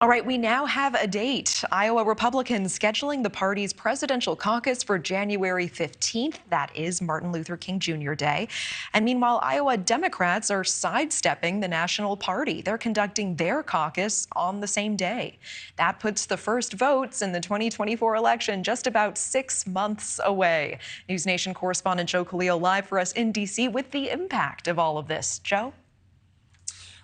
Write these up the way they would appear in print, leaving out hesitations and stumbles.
All right, we now have a date. Iowa Republicans scheduling the party's presidential caucus for January 15th. That is Martin Luther King Jr. Day. And meanwhile, Iowa Democrats are sidestepping the national party. They're conducting their caucus on the same day. That puts the first votes in the 2024 election just about 6 months away. NewsNation correspondent Joe Khalil live for us in D.C. with the impact of all of this. Joe?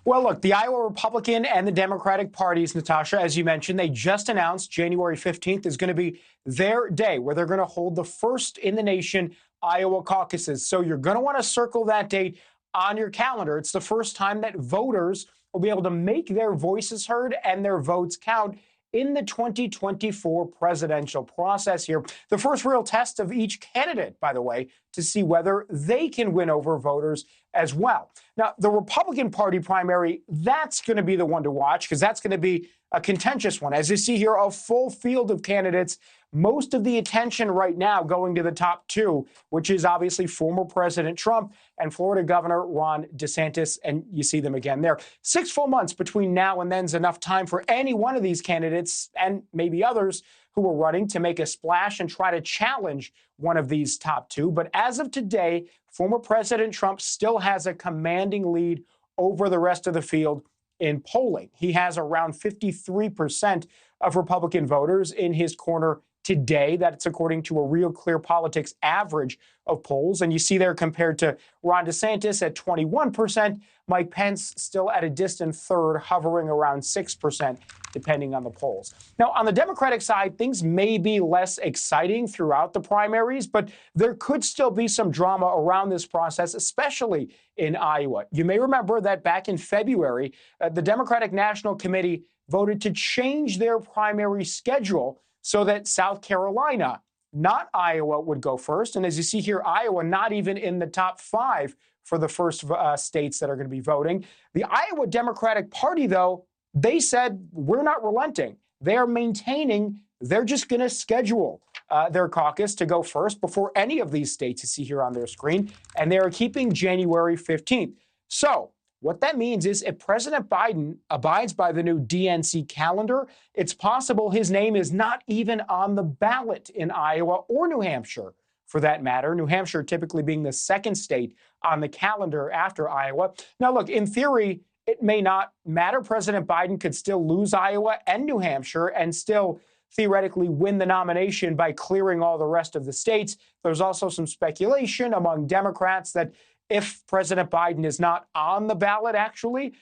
Well, look, the Iowa Republican and the Democratic parties, Natasha, as you mentioned, they just announced January 15th is going to be their day where they're going to hold the first in the nation Iowa caucuses. So you're going to want to circle that date on your calendar. It's the first time that voters will be able to make their voices heard and their votes count in the 2024 presidential process here. The first real test of each candidate, by the way, to see whether they can win over voters as well. Now, the Republican Party primary, that's going to be the one to watch because that's going to be a contentious one. As you see here, a full field of candidates, most of the attention right now going to the top two, which is obviously former President Trump and Florida Governor Ron DeSantis. And you see them again there. 6 full months between now and then is enough time for any one of these candidates and maybe others who are running to make a splash and try to challenge one of these top two. But as of today, former President Trump still has a commanding lead over the rest of the field in polling. He has around 53% of Republican voters in his corner today. That's according to a Real Clear Politics average of polls. And you see there compared to Ron DeSantis at 21%, Mike Pence still at a distant third, hovering around 6%, depending on the polls. Now, on the Democratic side, things may be less exciting throughout the primaries, but there could still be some drama around this process, especially in Iowa. You may remember that back in February, the Democratic National Committee voted to change their primary schedule so that South Carolina, not Iowa, would go first. And as you see here, Iowa not even in the top 5 for the first states that are going to be voting. The Iowa Democratic Party, though, they said, we're not relenting. They're maintaining, they're just going to schedule their caucus to go first before any of these states you see here on their screen. And they're keeping January 15th. So what that means is if President Biden abides by the new DNC calendar, it's possible his name is not even on the ballot in Iowa or New Hampshire, for that matter. New Hampshire typically being the second state on the calendar after Iowa. Now, look, in theory, it may not matter. President Biden could still lose Iowa and New Hampshire and still theoretically win the nomination by clearing all the rest of the states. There's also some speculation among Democrats that if President Biden is not on the ballot, actually,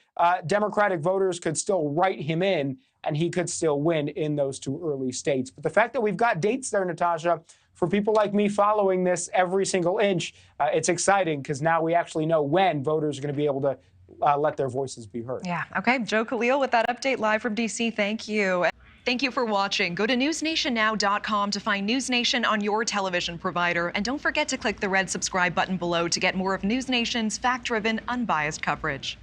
Democratic voters could still write him in and he could still win in those 2 early states. But the fact that we've got dates there, Natasha, for people like me following this every single inch, it's exciting because now we actually know when voters are going to be able to let their voices be heard. Yeah. Okay. Joe Khalil with that update live from D.C. Thank you. Thank you for watching. Go to newsnationnow.com to find NewsNation on your television provider. And don't forget to click the red subscribe button below to get more of NewsNation's fact-driven, unbiased coverage.